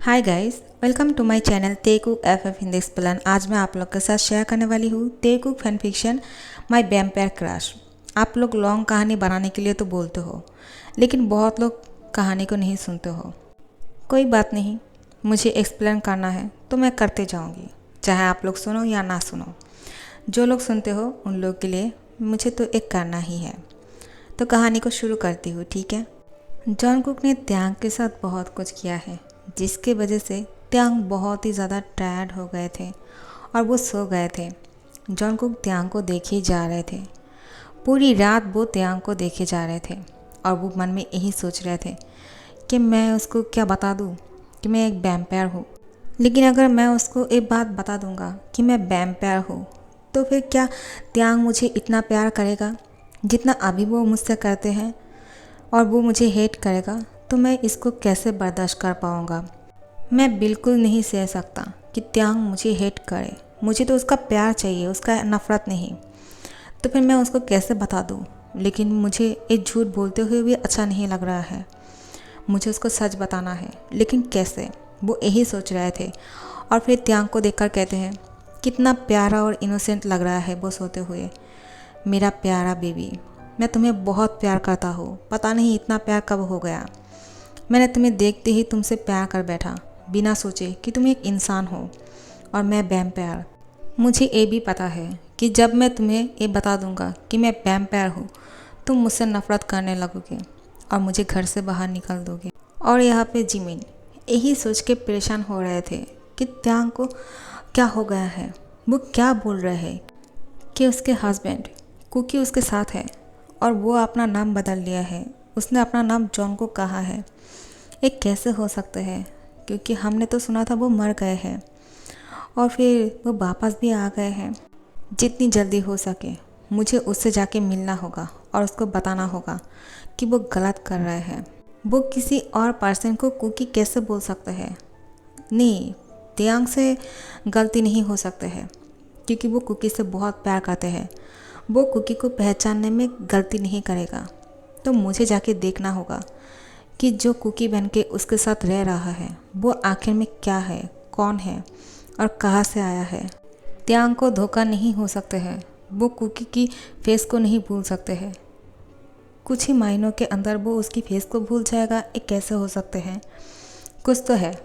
Hi guys, welcome to my channel Taekook FF Hindi explain. आज मैं आप लोग के साथ शेयर करने वाली हूँ Taekook fan fiction my vampire crush. आप लोग लॉन्ग कहानी बनाने के लिए तो बोलते हो, लेकिन बहुत लोग कहानी को नहीं सुनते हो। कोई बात नहीं, मुझे एक्सप्लेन करना है तो मैं करते जाऊँगी, चाहे आप लोग सुनो या ना सुनो। जो लोग सुनते हो उन लोग के लिए मुझे तो एक करना ही है। तो कहानी को शुरू करती हूँ, ठीक है। जॉन कुक ने त्यांग के साथ बहुत कुछ किया है, जिसके वजह से त्यांग बहुत ही ज़्यादा टायर्ड हो गए थे और वो सो गए थे। जॉन कुक त्यांग को देखे जा रहे थे। पूरी रात वो त्यांग को देखे जा रहे थे और वो मन में यही सोच रहे थे कि मैं उसको क्या बता दूँ कि मैं एक वैम्पायर हूँ। लेकिन अगर मैं उसको एक बात बता दूँगा कि मैं वैम्पायर हूँ, तो फिर क्या त्यांग मुझे इतना प्यार करेगा जितना अभी वो मुझसे करते हैं, और वो मुझे हेट करेगा तो मैं इसको कैसे बर्दाश्त कर पाऊँगा। मैं बिल्कुल नहीं सह सकता कि त्यांग मुझे हेट करे। मुझे तो उसका प्यार चाहिए, उसका नफ़रत नहीं। तो फिर मैं उसको कैसे बता दूँ। लेकिन मुझे एक झूठ बोलते हुए भी अच्छा नहीं लग रहा है। मुझे उसको सच बताना है, लेकिन कैसे, वो यही सोच रहे थे। और फिर त्यांग को देखकर कहते हैं, कितना प्यारा और इनोसेंट लग रहा है वो सोते हुए। मेरा प्यारा बेबी, मैं तुम्हें बहुत प्यार करता हूँ। पता नहीं इतना प्यार कब हो गया। मैंने तुम्हें देखते ही तुमसे प्यार कर बैठा, बिना सोचे कि तुम एक इंसान हो और मैं वैम्पायर। मुझे ये भी पता है कि जब मैं तुम्हें ये बता दूंगा कि मैं वैम्पायर हूँ, तुम मुझसे नफ़रत करने लगोगे और मुझे घर से बाहर निकाल दोगे। और यहाँ पे जिमिन यही सोच के परेशान हो रहे थे कि त्यांग को क्या हो गया है। वो क्या बोल रहे हैं कि उसके हस्बैंड कुकी उसके साथ है और वो अपना नाम बदल लिया है। उसने अपना नाम जॉन को कहा है। ये कैसे हो सकता है, क्योंकि हमने तो सुना था वो मर गए हैं और फिर वो वापस भी आ गए हैं। जितनी जल्दी हो सके मुझे उससे जाके मिलना होगा और उसको बताना होगा कि वो गलत कर रहे हैं। वो किसी और पर्सन को कुकी कैसे बोल सकते हैं। नहीं, त्यांग से गलती नहीं हो सकते है, क्योंकि वो कुकी से बहुत प्यार करते हैं। वो कुकी को पहचानने में गलती नहीं करेगा। तो मुझे जाके देखना होगा कि जो कुकी बन के उसके साथ रह रहा है वो आखिर में क्या है, कौन है और कहाँ से आया है। त्यांग को धोखा नहीं हो सकते हैं। वो कुकी की फेस को नहीं भूल सकते हैं। कुछ ही महीनों के अंदर वो उसकी फेस को भूल जाएगा, ये कैसे हो सकते हैं। कुछ तो है,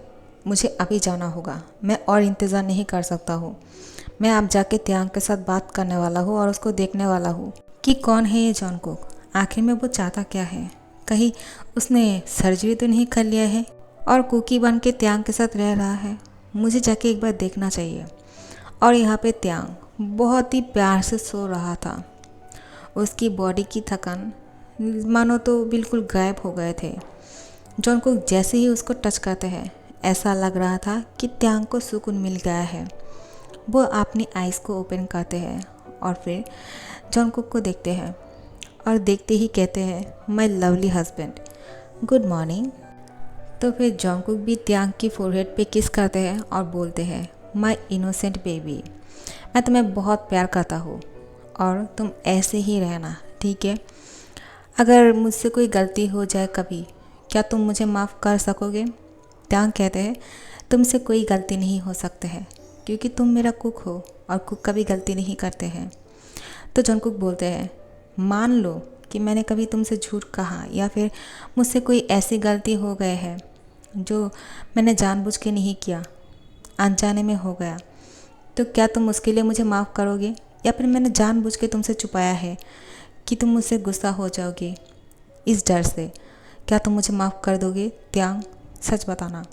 मुझे अभी जाना होगा। मैं और इंतज़ार नहीं कर सकता हूँ। मैं अब जाके त्यांग के साथ बात करने वाला हूँ और उसको देखने वाला हूँ कि कौन है ये जॉन कुक। आखिर में वो चाहता क्या है। कहीं उसने सर्जरी तो नहीं कर लिया है और कुकी बन के त्यांग के साथ रह रहा है। मुझे जाके एक बार देखना चाहिए। और यहाँ पे त्यांग बहुत ही प्यार से सो रहा था। उसकी बॉडी की थकान मानो तो बिल्कुल गायब हो गए थे। जॉन कुक जैसे ही उसको टच करते हैं, ऐसा लग रहा था कि त्यांग को सुकून मिल गया है। वो अपनी आइज़ को ओपन करते हैं और फिर जॉन कुक को देखते हैं और देखते ही कहते हैं, my lovely husband, good morning. तो फिर जॉन कुक भी त्यांग की फोरहेड पे किस करते हैं और बोलते हैं, माय इनोसेंट बेबी, मैं तुम्हें बहुत प्यार करता हूँ और तुम ऐसे ही रहना, ठीक है। अगर मुझसे कोई गलती हो जाए कभी, क्या तुम मुझे माफ़ कर सकोगे। त्यांग कहते हैं, तुमसे कोई गलती नहीं हो सकते है, क्योंकि तुम मेरा कुक हो और कुक कभी गलती नहीं करते हैं। तो जॉन कुक बोलते हैं, मान लो कि मैंने कभी तुमसे झूठ कहा या फिर मुझसे कोई ऐसी गलती हो गई है जो मैंने जानबूझ के नहीं किया, अनजाने में हो गया, तो क्या तुम उसके लिए मुझे माफ़ करोगे, या फिर मैंने जानबूझ के तुमसे छुपाया है कि तुम मुझसे गुस्सा हो जाओगे इस डर से, क्या तुम मुझे माफ़ कर दोगे। त्यांग, सच बताना,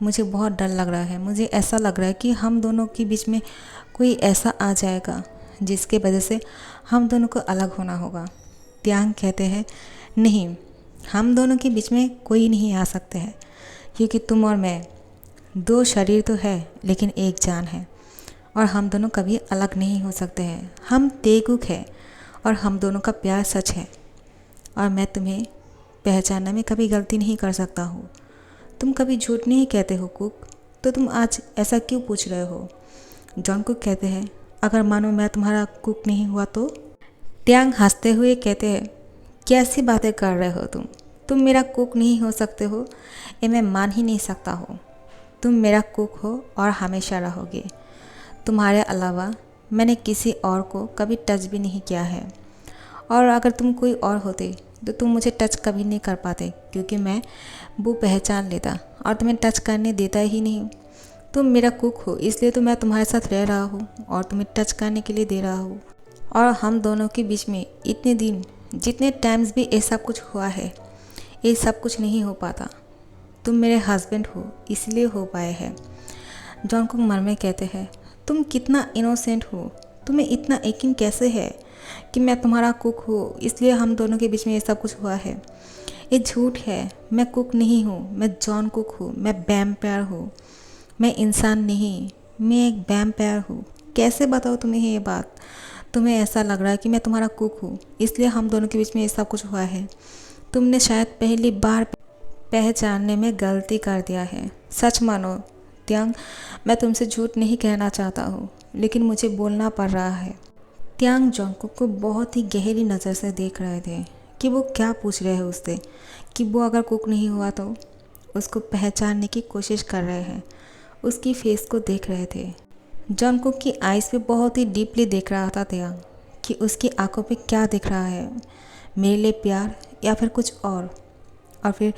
मुझे बहुत डर लग रहा है। मुझे ऐसा लग रहा है कि हम दोनों के बीच में कोई ऐसा आ जाएगा जिसके वजह से हम दोनों को अलग होना होगा। त्यांग कहते हैं, नहीं, हम दोनों के बीच में कोई नहीं आ सकते हैं, क्योंकि तुम और मैं, दो शरीर तो है लेकिन एक जान है और हम दोनों कभी अलग नहीं हो सकते हैं। हम तेगुक हैं और हम दोनों का प्यार सच है और मैं तुम्हें पहचानने में कभी गलती नहीं कर सकता हूँ। तुम कभी झूठ नहीं कहते हो कुक, तो तुम आज ऐसा क्यों पूछ रहे हो। जॉन कुक कहते हैं, अगर मानो मैं तुम्हारा कुक नहीं हुआ तो। त्यांग हंसते हुए कहते हैं, कैसी बातें कर रहे हो तुम मेरा कुक नहीं हो सकते हो, ये मैं मान ही नहीं सकता हूँ। तुम मेरा कुक हो और हमेशा रहोगे। तुम्हारे अलावा मैंने किसी और को कभी टच भी नहीं किया है, और अगर तुम कोई और होते तो तुम मुझे टच कभी नहीं कर पाते, क्योंकि मैं वो पहचान लेता और तुम्हें टच करने देता ही नहीं। तुम मेरा कुक हो, इसलिए तो मैं तुम्हारे साथ रह रहा हूँ और तुम्हें टच करने के लिए दे रहा हूँ। और हम दोनों के बीच में इतने दिन, जितने टाइम्स भी ये सब कुछ हुआ है, ये सब कुछ नहीं हो पाता। तुम मेरे हस्बैंड हो, इसलिए हो पाए हैं। जॉन कुक मन में कहते हैं, तुम कितना इनोसेंट हो, तुम्हें इतना यकीन कैसे है कि मैं तुम्हारा कुक हूँ, इसलिए हम दोनों के बीच में ये सब कुछ हुआ है। ये झूठ है, मैं कुक नहीं हूँ, मैं जॉन कुक हूँ, मैं वैम्पायर हूँ, मैं इंसान नहीं, मैं एक वैम्पायर हूँ। कैसे बताओ तुम्हें ये बात? तुम्हें ऐसा लग रहा है कि मैं तुम्हारा कुक हूँ, इसलिए हम दोनों के बीच में ये सब कुछ हुआ है। तुमने शायद पहली बार पहचानने में गलती कर दिया है। सच मानो त्यांग, मैं तुमसे झूठ नहीं कहना चाहता हूँ, लेकिन मुझे बोलना पड़ रहा है। त्यांग जॉनकुक को बहुत ही गहरी नज़र से देख रहे थे कि वो क्या पूछ रहे हैं उससे, कि वो अगर कुक नहीं हुआ तो। उसको पहचानने की कोशिश कर रहे हैं, उसकी फेस को देख रहे थे। जॉनकुक की आइज़ पे बहुत ही डीपली देख रहा था त्यांग, कि उसकी आंखों पे क्या दिख रहा है, मेरे लिए प्यार या फिर कुछ और फिर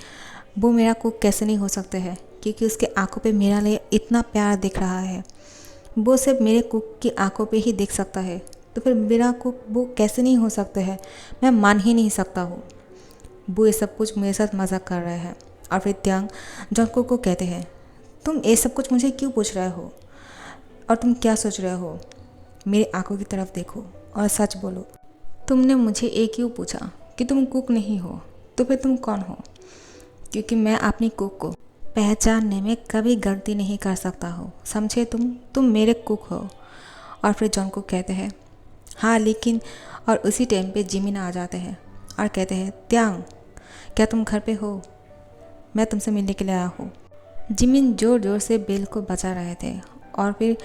वो मेरा कुक कैसे नहीं हो सकते हैं, क्योंकि उसके आंखों पे मेरा लिए इतना प्यार दिख रहा है। वो सिर्फ मेरे कुक की आंखों पे ही देख सकता है, तो फिर मेरा कुक वो कैसे नहीं हो सकते हैं? मैं मान ही नहीं सकता हूँ। वो ये सब कुछ मेरे साथ मजाक कर रहे हैं। और फिर त्यांग जॉनकुक को कहते हैं, तुम ये सब कुछ मुझे क्यों पूछ रहे हो, और तुम क्या सोच रहे हो? मेरी आंखों की तरफ देखो और सच बोलो। तुमने मुझे ये क्यों पूछा कि तुम कुक नहीं हो, तो फिर तुम कौन हो? क्योंकि मैं अपनी कुक को पहचानने में कभी गलती नहीं कर सकता हूँ, समझे? तुम मेरे कुक हो। और फिर जॉन कुक कहते हैं, हाँ लेकिन, और उसी टाइम पे जिमिन आ जाते हैं और कहते हैं, त्यांग क्या तुम घर पे हो? मैं तुमसे मिलने के लिए आया हूँ। जिमिन ज़ोर ज़ोर से बेल को बजा रहे थे और फिर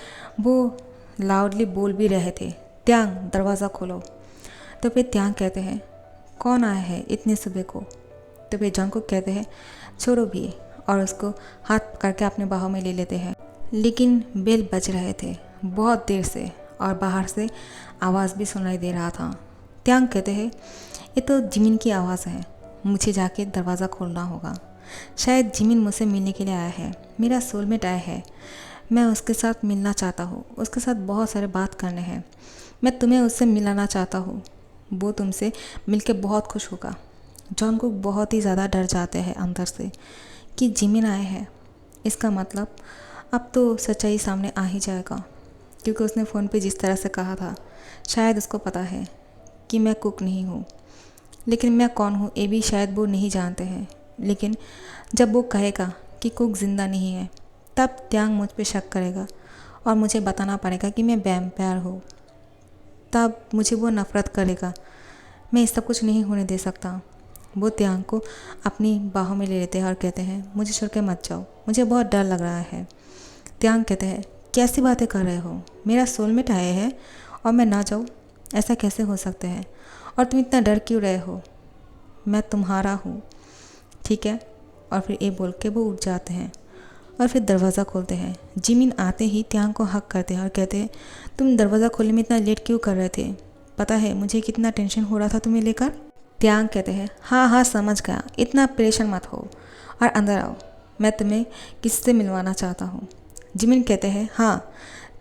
वो लाउडली बोल भी रहे थे, त्यांग दरवाज़ा खोलो। तो फिर त्यांग कहते हैं, कौन आया है इतनी सुबह को? तो फिर जॉन कुक कहते हैं, छोड़ो भी, और उसको हाथ पकड़ के अपने बाहों में ले लेते हैं। लेकिन बेल बज रहे थे बहुत देर से और बाहर से आवाज़ भी सुनाई दे रहा था। त्यांग कहते हैं, ये तो जिमिन की आवाज़ है, मुझे जाके दरवाज़ा खोलना होगा। शायद जिमिन मुझसे मिलने के लिए आया है, मेरा सोलमेट आया है, मैं उसके साथ मिलना चाहता हूँ, उसके साथ बहुत सारे बात करने हैं, मैं तुम्हें उससे मिलाना चाहता हूँ, वो तुमसे मिलके बहुत खुश होगा। जॉन कुक बहुत ही ज़्यादा डर जाते हैं अंदर से कि जिमिन आए हैं, इसका मतलब अब तो सच्चाई सामने आ ही जाएगा, क्योंकि उसने फ़ोन पे जिस तरह से कहा था, शायद उसको पता है कि मैं कुक नहीं हूँ। लेकिन मैं कौन हूँ ये भी शायद वो नहीं जानते हैं। लेकिन जब वो कहेगा कि कुक ज़िंदा नहीं है, तब त्यांग मुझ पे शक करेगा और मुझे बताना पड़ेगा कि मैं वैम्पायर हूँ। तब मुझे वो नफ़रत करेगा। मैं इस सब कुछ नहीं होने दे सकता। वो त्यांग को अपनी बाहों में ले लेते हैं और कहते हैं, मुझे छोड़ के मत जाओ, मुझे बहुत डर लग रहा है। त्यांग कहते हैं, कैसी बातें कर रहे हो, मेरा सोलमेट आए हैं और मैं ना जाऊँ? ऐसा कैसे हो सकता है? और तुम इतना डर क्यों रहे हो? मैं तुम्हारा हूँ, ठीक है? और फिर ये बोल के वो उठ जाते हैं और फिर दरवाज़ा खोलते हैं। जिमिन आते ही त्यांग को हक करते हैं और कहते हैं, तुम दरवाज़ा खोलने में इतना लेट क्यों कर रहे थे? पता है मुझे कितना टेंशन हो रहा था तुम्हें लेकर। त्यांग कहते हैं, हाँ हाँ समझ गया, इतना परेशान मत हो और अंदर आओ, मैं तुम्हें किससे मिलवाना चाहता हूँ। जिमिन कहते हैं, हाँ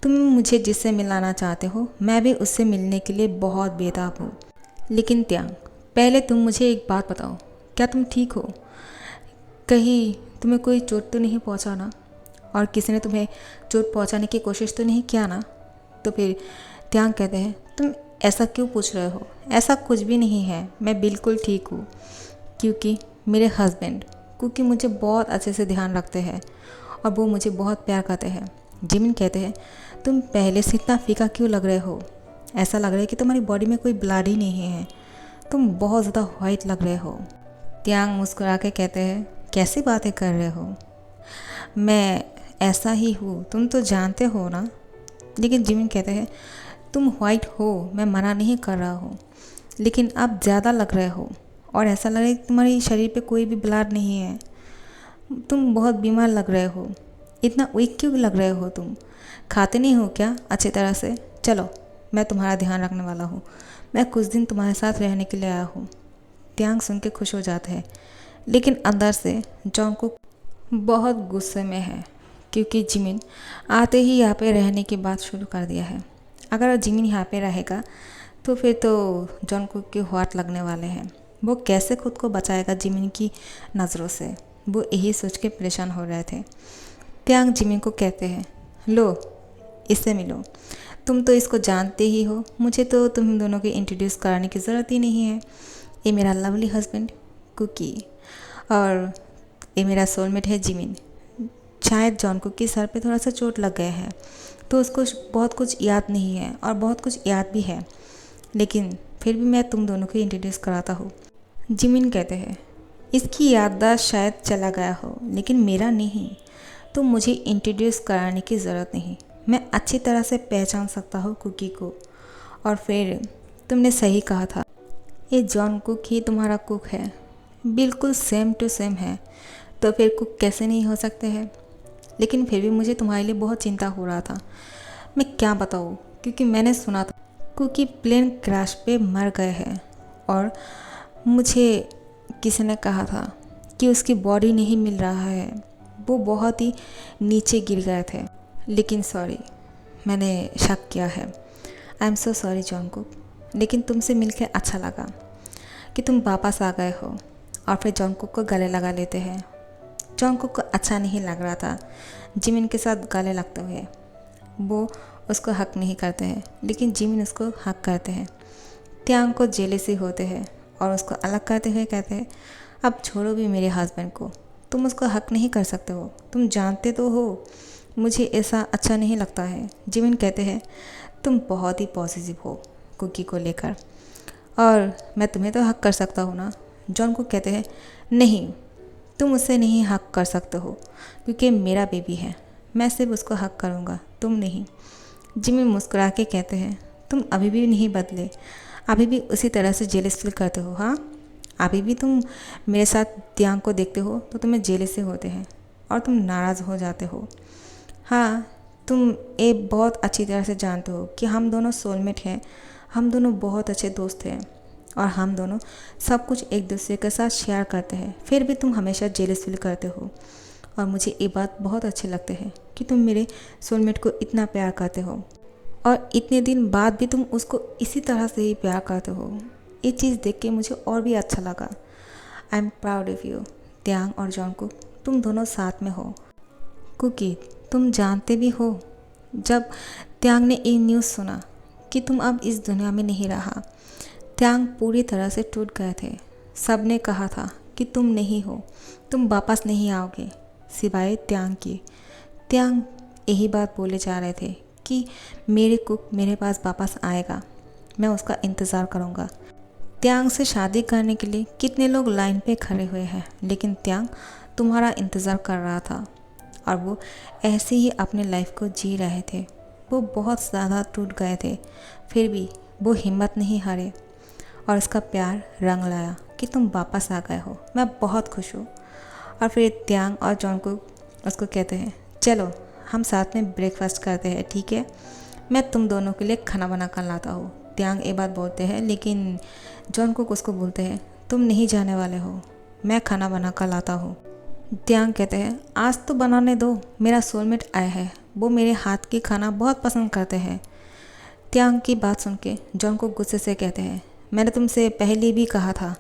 तुम मुझे जिससे मिलाना चाहते हो मैं भी उससे मिलने के लिए बहुत बेताब हूँ। लेकिन त्यांग पहले तुम मुझे एक बात बताओ, क्या तुम ठीक हो? कहीं तुम्हें कोई चोट तो नहीं पहुँचा ना? और किसी ने तुम्हें चोट पहुँचाने की कोशिश तो नहीं किया ना? तो फिर त्यांग कहते हैं, तुम ऐसा क्यों पूछ रहे हो? ऐसा कुछ भी नहीं है, मैं बिल्कुल ठीक हूँ, क्योंकि मेरे हस्बैंड क्योंकि मुझे बहुत अच्छे से ध्यान रखते हैं और वो मुझे बहुत प्यार करते हैं। जिमिन कहते हैं, तुम पहले से इतना फीका क्यों लग रहे हो? ऐसा लग रहा है कि तुम्हारी बॉडी में कोई ब्लड ही नहीं है, तुम बहुत ज़्यादा वाइट लग रहे हो। त्यांग मुस्कुरा के कहते हैं, कैसी बातें कर रहे हो? मैं ऐसा ही हूँ, तुम तो जानते हो ना। लेकिन जिमिन कहते हैं, तुम वाइट हो, मैं मना नहीं कर रहा हूँ, लेकिन अब ज़्यादा लग रहे हो और ऐसा लग रहा है कि तुम्हारे शरीर पे कोई भी ब्लड नहीं है, तुम बहुत बीमार लग रहे हो। इतना वीक क्यों लग रहे हो तुम? खाते नहीं हो क्या अच्छी तरह से? चलो, मैं तुम्हारा ध्यान रखने वाला हूँ। मैं कुछ दिन तुम्हारे साथ रहने के लिए आया हूँ। त्यांग सुन के खुश हो जाते हैं, लेकिन अंदर से जॉनकुक बहुत गुस्से में है, क्योंकि जिमिन आते ही यहाँ पे रहने की बात शुरू कर दिया है। अगर जिमिन यहाँ पे रहेगा तो फिर तो जॉनकुक के हाथ लगने वाले हैं। वो कैसे खुद को बचाएगा जिमिन की नज़रों से, वो यही सोच के परेशान हो रहे थे। त्यांग जिमिन को कहते हैं, लो इससे मिलो, तुम तो इसको जानते ही हो, मुझे तो तुम दोनों को इंट्रोड्यूस कराने की ज़रूरत ही नहीं है। ये मेरा लवली हस्बैंड कुकी, और ये मेरा सोलमेट है जिमिन। शायद जॉनकुक के सर पे थोड़ा सा चोट लग गया है, तो उसको बहुत कुछ याद नहीं है, और बहुत कुछ याद भी है, लेकिन फिर भी मैं तुम दोनों को इंट्रोड्यूस कराता हूँ। जिमिन कहते हैं, इसकी याददाश्त शायद चला गया हो, लेकिन मेरा नहीं। तो मुझे इंट्रोड्यूस कराने की ज़रूरत नहीं, मैं अच्छी तरह से पहचान सकता हूँ कुकी को। और फिर तुमने सही कहा था, ये जॉनकुक ही तुम्हारा कुक है, बिल्कुल सेम टू सेम है। तो फिर कुक कैसे नहीं हो सकते हैं? लेकिन फिर भी मुझे तुम्हारे लिए बहुत चिंता हो रहा था। मैं क्या बताऊँ, क्योंकि मैंने सुना था कुकी प्लेन क्रैश पे मर गए हैं, और मुझे किसी ने कहा था कि उसकी बॉडी नहीं मिल रहा है, वो बहुत ही नीचे गिर गए थे। लेकिन सॉरी, मैंने शक किया है। आई एम सो सॉरी जॉनकुक, लेकिन तुमसे मिलकर अच्छा लगा कि तुम वापस आ गए हो। और फिर जॉनकुक को गले लगा लेते हैं। जॉनकुक को अच्छा नहीं लग रहा था जिमिन के साथ गले लगते हुए। वो उसको हक नहीं करते हैं, लेकिन जिमिन उसको हक करते हैं। त्यांग को जेलसी होते हैं और उसको अलग करते हुए कहते हैं, अब छोड़ो भी मेरे हस्बैंड को, तुम उसको हक नहीं कर सकते हो, तुम जानते तो हो मुझे ऐसा अच्छा नहीं लगता है। जिमिन कहते हैं, तुम बहुत ही पॉजिटिव हो कुकी को लेकर, और मैं तुम्हें तो हक कर सकता हूँ ना। जॉन को कहते हैं, नहीं, तुम उससे नहीं हक कर सकते हो, क्योंकि मेरा बेबी है, मैं सिर्फ उसको हक करूँगा, तुम नहीं। जिमिन मुस्कुरा के कहते हैं, तुम अभी भी नहीं बदले, अभी भी उसी तरह से जेलस फील करते हो। हाँ, अभी भी तुम मेरे साथ त्यांग को देखते हो तो तुम्हें जेलस से होते हैं और तुम नाराज़ हो जाते हो। हाँ, तुम ये बहुत अच्छी तरह से जानते हो कि हम दोनों सोलमेट हैं, हम दोनों बहुत अच्छे दोस्त हैं, और हम दोनों सब कुछ एक दूसरे के साथ शेयर करते हैं, फिर भी तुम हमेशा जेलस फील करते हो। और मुझे ये बात बहुत अच्छी लगती है कि तुम मेरे सोलमेट को इतना प्यार करते हो, और इतने दिन बाद भी तुम उसको इसी तरह से ही प्यार करते हो। ये चीज़ देख के मुझे और भी अच्छा लगा। I am proud of you त्यांग और जॉनकुक, तुम दोनों साथ में हो। कुकी, तुम जानते भी हो, जब त्यांग ने ये न्यूज़ सुना कि तुम अब इस दुनिया में नहीं रहा, त्यांग पूरी तरह से टूट गए थे। सब ने कहा था कि तुम नहीं हो, तुम वापस नहीं आओगे, सिवाय त्यांग की। त्यांग यही बात बोले जा रहे थे कि मेरे कुक मेरे पास वापस आएगा, मैं उसका इंतज़ार करूँगा। त्यांग से शादी करने के लिए कितने लोग लाइन पे खड़े हुए हैं, लेकिन त्यांग तुम्हारा इंतज़ार कर रहा था, और वो ऐसे ही अपने लाइफ को जी रहे थे। वो बहुत ज़्यादा टूट गए थे, फिर भी वो हिम्मत नहीं हारे, और उसका प्यार रंग लाया कि तुम वापस आ गए हो। मैं बहुत खुश हूँ। और फिर त्यांग और जॉनकुक उसको कहते हैं, चलो हम साथ में ब्रेकफास्ट करते हैं, ठीक है, मैं तुम दोनों के लिए खाना बना कर लाता हूँ। त्यांग ये बात बोलते हैं, लेकिन जॉनकुक उसको बोलते हैं, तुम नहीं जाने वाले हो, मैं खाना बना कर लाता हूँ। त्यांग कहते हैं, आज तो बनाने दो, मेरा सोलमेट आया है, वो मेरे हाथ की खाना बहुत पसंद करते हैं। त्यांग की बात सुन के जॉनकुक गुस्से से कहते हैं, मैंने तुमसे पहले भी कहा था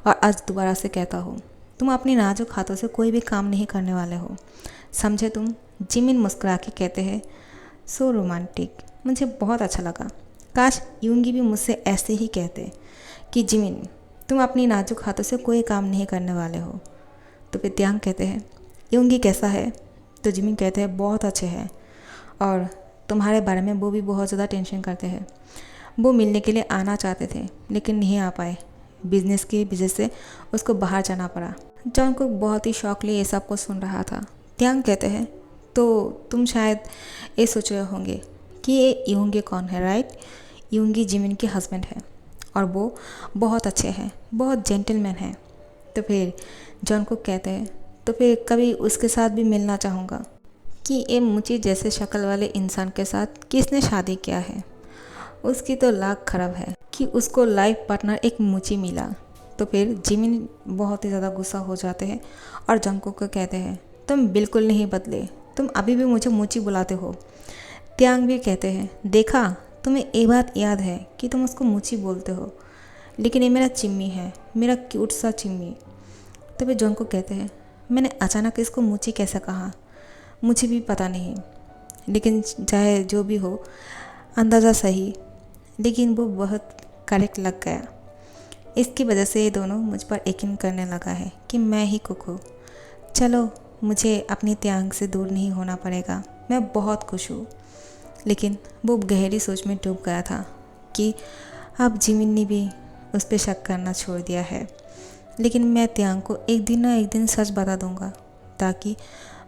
और आज दोबारा से कहता हूँ, तुम अपनी नाजुक हाथों से कोई भी काम नहीं करने वाले हो, समझे तुम। जिमिन मुस्कुरा के कहते हैं, सो रोमांटिक, मुझे बहुत अच्छा लगा, काश यूंगी भी मुझसे ऐसे ही कहते कि जिमिन तुम अपनी नाजुक हाथों से कोई काम नहीं करने वाले हो। तो फिर त्यांग कहते हैं, यूंगी कैसा है? तो जिमिन कहते हैं, बहुत अच्छे हैं, और तुम्हारे बारे में वो भी बहुत ज़्यादा टेंशन करते हैं। वो मिलने के लिए आना चाहते थे, लेकिन नहीं आ पाए, बिजनेस की वजह से उसको बाहर जाना पड़ा। जॉन को बहुत ही शौकली ये सब कुछ सुन रहा था। त्यांग कहते हैं, तो तुम शायद ये सोच रहे होंगे कि ये यूंगी कौन है, राइट? यूंगी जिमिन के हस्बैंड है, और वो बहुत अच्छे हैं, बहुत जेंटलमैन हैं। तो फिर जॉन को कहते हैं, तो फिर कभी उसके साथ भी मिलना चाहूँगा। कि ये मुझे जैसे शक्ल वाले इंसान के साथ किसने शादी किया है। उसकी तो लाख खराब है कि उसको लाइफ पार्टनर एक मुची मिला। तो फिर जिमिन बहुत ही ज़्यादा गुस्सा हो जाते हैं और जंगकुक को कहते हैं तुम बिल्कुल नहीं बदले, तुम अभी भी मुझे मुची बुलाते हो। त्यांग भी कहते हैं देखा, तुम्हें ये बात याद है कि तुम उसको मुची बोलते हो, लेकिन ये मेरा चिम्मी है, मेरा क्यूट सा चिम्मी। तो फिर जंगकुक कहते हैं मैंने अचानक इसको मुची कैसे कहा, मुझे भी पता नहीं, लेकिन चाहे जो भी हो अंदाज़ा सही, लेकिन वो बहुत करेक्ट लग गया। इसकी वजह से ये दोनों मुझ पर यकीन करने लगा है कि मैं ही कुक हूँ। चलो मुझे अपनी त्यांग से दूर नहीं होना पड़ेगा, मैं बहुत खुश हूँ। लेकिन वो गहरी सोच में डूब गया था कि अब जिमिन ने भी उस पर शक करना छोड़ दिया है। लेकिन मैं त्यांग को एक दिन ना एक दिन सच बता दूँगा ताकि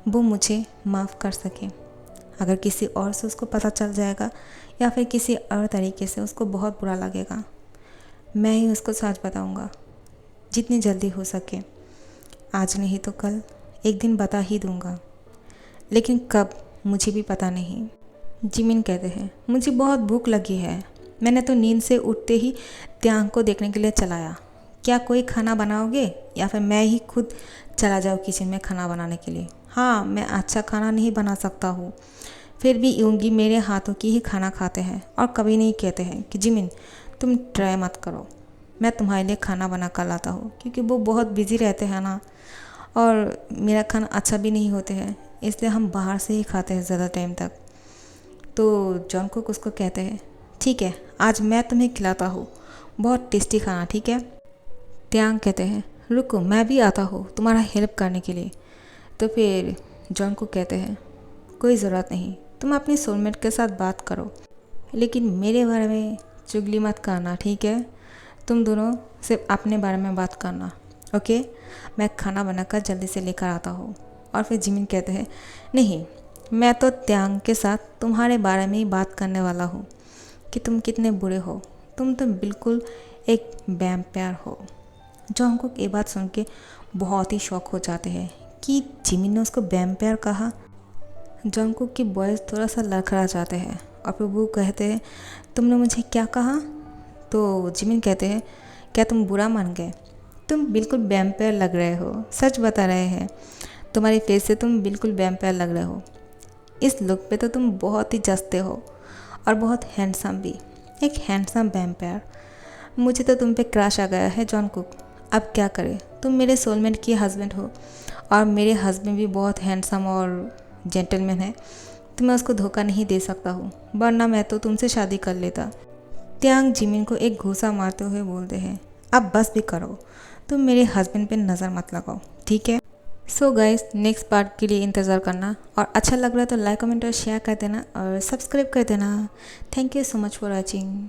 वो मुझे माफ़ कर सके। अगर किसी और से उसको पता चल जाएगा या फिर किसी और तरीके से उसको बहुत बुरा लगेगा, मैं ही उसको सच बताऊंगा जितनी जल्दी हो सके। आज नहीं तो कल एक दिन बता ही दूंगा, लेकिन कब मुझे भी पता नहीं। जिमिन कहते हैं मुझे बहुत भूख लगी है, मैंने तो नींद से उठते ही त्यांग को देखने के लिए चलाया। क्या कोई खाना बनाओगे या फिर मैं ही खुद चला जाऊँ किचन में खाना बनाने के लिए? हाँ, मैं अच्छा खाना नहीं बना सकता हूँ, फिर भी यूंगी मेरे हाथों की ही खाना खाते हैं और कभी नहीं कहते हैं कि जिमिन तुम ट्राई मत करो, मैं तुम्हारे लिए खाना बना कर लाता हूँ, क्योंकि वो बहुत बिजी रहते हैं ना और मेरा खाना अच्छा भी नहीं होते हैं, इसलिए हम बाहर से ही खाते हैं ज़्यादा टाइम तक। तो जंगकुक उसको कहते हैं ठीक है, आज मैं तुम्हें खिलाता हूँ बहुत टेस्टी खाना, ठीक है। त्यांग कहते हैं रुको, मैं भी आता हूँ तुम्हारा हेल्प करने के लिए। तो फिर जंगकुक कहते हैं कोई ज़रूरत नहीं, तुम अपनी सोलमेट के साथ बात करो, लेकिन मेरे बारे में चुगली मत करना, ठीक है। तुम दोनों सिर्फ अपने बारे में बात करना, ओके। मैं खाना बनाकर जल्दी से लेकर आता हूँ। और फिर जिमिन कहते हैं नहीं, मैं तो त्यांग के साथ तुम्हारे बारे में ही बात करने वाला हूँ कि तुम कितने बुरे हो, तुम तो बिल्कुल एक वैम्पायर हो। जंगकुक ये बात सुन के बहुत ही शौक हो जाते हैं कि जिमिन ने उसको वैम्पायर कहा। जंगकुक की वॉइस थोड़ा सा लड़खड़ा जाते हैं और फिर वो कहते हैं तुमने मुझे क्या कहा? तो जिमिन कहते हैं क्या तुम बुरा मान गए? तुम बिल्कुल वैम्पायर लग रहे हो, सच बता रहे हैं, तुम्हारी फेस से तुम बिल्कुल वैम्पायर लग रहे हो। इस लुक पे तो तुम बहुत ही जचते हो और बहुत हैंडसम भी, एक हैंडसम वैम्पायर। मुझे तो तुम पे क्रश आ गया है जंगकुक, अब क्या करें, तुम मेरे सोलमेट की हस्बैंड हो और मेरे हस्बैंड भी बहुत हैंडसम और जेंटलमैन है, तो मैं उसको धोखा नहीं दे सकता हूँ, वरना मैं तो तुमसे शादी कर लेता। त्यांग जिमिन को एक घूंसा मारते हुए बोलते हैं अब बस भी करो, तुम मेरे हस्बैंड पे नज़र मत लगाओ, ठीक है। सो गाइस, नेक्स्ट पार्ट के लिए इंतज़ार करना, और अच्छा लग रहा है तो लाइक कमेंट और शेयर कर देना और सब्सक्राइब कर देना। Thank you so much for watching.